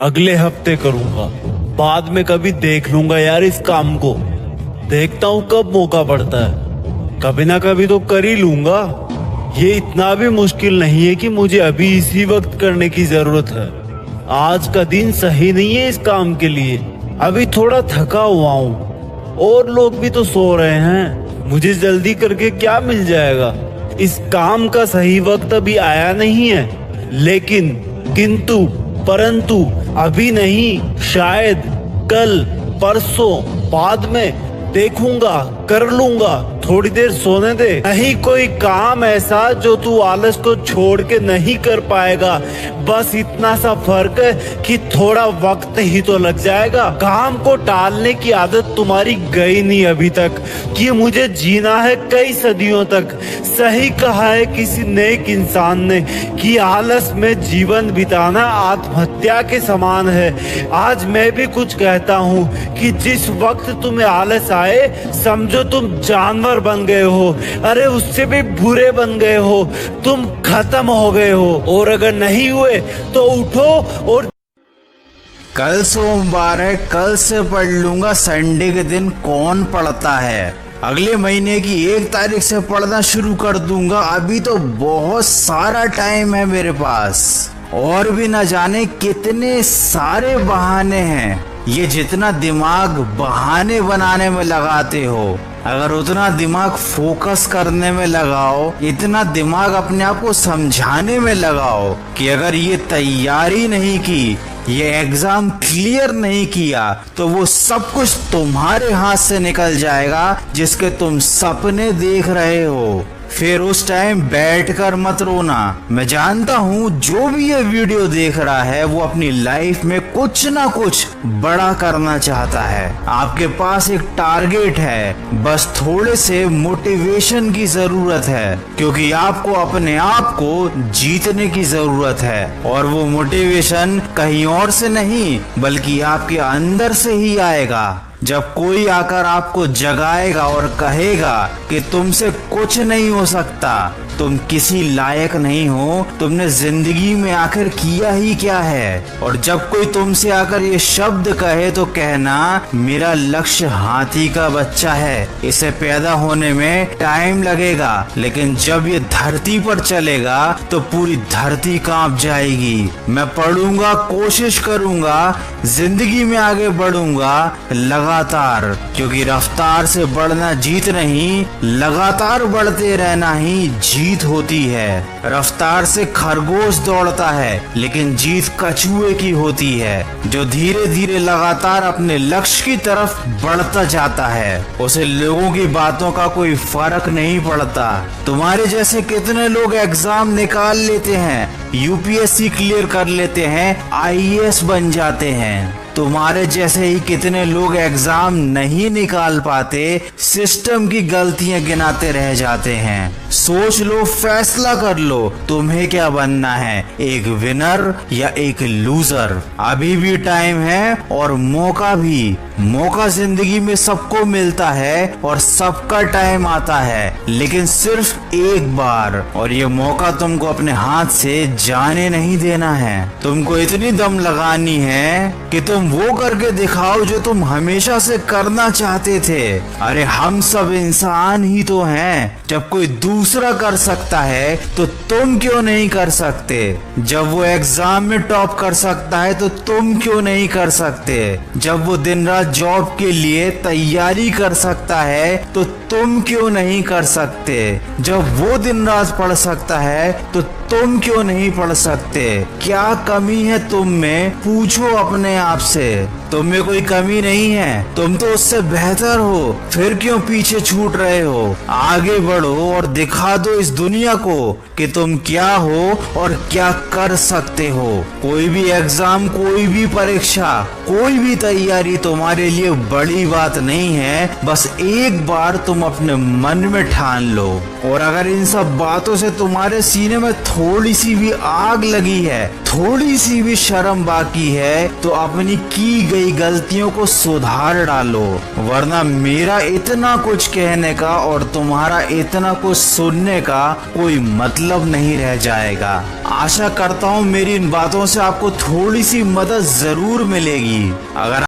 अगले हफ्ते करूंगा, बाद में कभी देख लूंगा यार इस काम को। देखता हूँ कब मौका पड़ता है, कभी ना कभी तो कर ही लूंगा। ये इतना भी मुश्किल नहीं है कि मुझे अभी इसी वक्त करने की जरूरत है। आज का दिन सही नहीं है इस काम के लिए। अभी थोड़ा थका हुआ हूँ और लोग भी तो सो रहे हैं। मुझे जल्दी करके क्या मिल जाएगा। इस काम का सही वक्त अभी आया नहीं है, लेकिन किंतु परंतु अभी नहीं, शायद कल परसों बाद में देखूंगा, कर लूंगा। थोड़ी देर सोने दे। नहीं कोई काम ऐसा जो तू आलस को छोड़ के नहीं कर पाएगा। बस इतना सा फर्क है कि थोड़ा वक्त ही तो लग जाएगा। काम को टालने की आदत तुम्हारी गई नहीं अभी तक कि मुझे जीना है कई सदियों तक। सही कहा है किसी नेक इंसान ने कि आलस में जीवन बिताना आत्महत्या के समान है। आज मैं भी कुछ कहता हूँ कि जिस वक्त तुम्हें आलस आए, समझो तुम जानवर बन गए हो। अरे उससे भी बुरे बन गए हो, तुम खत्म हो गए हो। और अगर नहीं हुए तो उठो और कल सोमवार है, कल से पढ़ लूंगा। संडे के दिन कौन पढ़ता है। अगले महीने की 1 तारीख से पढ़ना शुरू कर दूंगा। अभी तो बहुत सारा टाइम है मेरे पास, और भी न जाने कितने सारे बहाने हैं। ये जितना दिमाग बहाने बनाने में लगाते हो, अगर उतना दिमाग फोकस करने में लगाओ, इतना दिमाग अपने आप को समझाने में लगाओ कि अगर ये तैयारी नहीं की, ये एग्जाम क्लियर नहीं किया, तो वो सब कुछ तुम्हारे हाथ से निकल जाएगा जिसके तुम सपने देख रहे हो। फिर उस टाइम बैठकर मत रोना। मैं जानता हूँ जो भी ये वीडियो देख रहा है वो अपनी लाइफ में कुछ ना कुछ बड़ा करना चाहता है। आपके पास एक टारगेट है, बस थोड़े से मोटिवेशन की जरूरत है, क्योंकि आपको अपने आप को जीतने की जरूरत है। और वो मोटिवेशन कहीं और से नहीं बल्कि आपके अंदर से ही आएगा। जब कोई आकर आपको जगाएगा और कहेगा कि तुमसे कुछ नहीं हो सकता, तुम किसी लायक नहीं हो, तुमने जिंदगी में आखिर किया ही क्या है। और जब कोई तुमसे आकर ये शब्द कहे तो कहना मेरा लक्ष्य हाथी का बच्चा है, इसे पैदा होने में टाइम लगेगा, लेकिन जब ये धरती पर चलेगा तो पूरी धरती कांप जाएगी। मैं पढ़ूंगा, कोशिश करूंगा, जिंदगी में आगे बढ़ूंगा लगातार, क्योंकि रफ्तार से बढ़ना जीत नहीं, लगातार बढ़ते रहना ही जीत होती है। रफ्तार से खरगोश दौड़ता है, लेकिन जीत कछुए की होती है। जो धीरे धीरे लगातार अपने लक्ष्य की तरफ बढ़ता जाता है, उसे लोगों की बातों का कोई फर्क नहीं पड़ता। तुम्हारे जैसे कितने लोग एग्जाम निकाल लेते हैं, यूपीएससी क्लियर कर लेते हैं, आईएएस बन जाते हैं। तुम्हारे जैसे ही कितने लोग एग्जाम नहीं निकाल पाते, सिस्टम की गलतियां गिनाते रह जाते हैं। सोच लो, फैसला कर लो, तुम्हें क्या बनना है, एक विनर या एक लूजर। अभी भी टाइम है और मौका भी। मौका जिंदगी में सबको मिलता है और सबका टाइम आता है, लेकिन सिर्फ एक बार। और ये मौका तुमको अपने हाथ से जाने नहीं देना है। तुमको इतनी दम लगानी है कि तुम वो करके दिखाओ जो तुम हमेशा से करना चाहते थे। अरे हम सब इंसान ही तो हैं। जब कोई दूसरा कर सकता है तो तुम क्यों नहीं कर सकते? जब वो एग्जाम में टॉप कर सकता है तो तुम क्यों नहीं कर सकते? जब वो दिन रात जॉब के लिए तैयारी कर सकता है तो तुम क्यों नहीं कर सकते? जब वो दिन रात पढ़ सकता है तो तुम क्यों नहीं पढ़ सकते? क्या कमी है तुम में? पूछो अपने आप से। तुम में कोई कमी नहीं है, तुम तो उससे बेहतर हो, फिर क्यों पीछे छूट रहे हो? आगे बढ़ो और दिखा दो इस दुनिया को कि तुम क्या हो और क्या कर सकते हो। कोई भी एग्जाम, कोई भी परीक्षा, कोई भी तैयारी तुम्हारे लिए बड़ी बात नहीं है। बस एक बार तुम अपने मन में ठान लो। और अगर इन सब बातों से तुम्हारे सीने में थोड़ी सी भी आग लगी है, थोड़ी सी भी शर्म बाकी है, तो अपनी की गई अपनी गलतियों को सुधार डालो, वरना मेरा इतना कुछ कहने का और तुम्हारा इतना कुछ सुनने का कोई मतलब नहीं रह जाएगा। आशा करता हूँ मेरी इन बातों से आपको थोड़ी सी मदद जरूर मिलेगी। अगर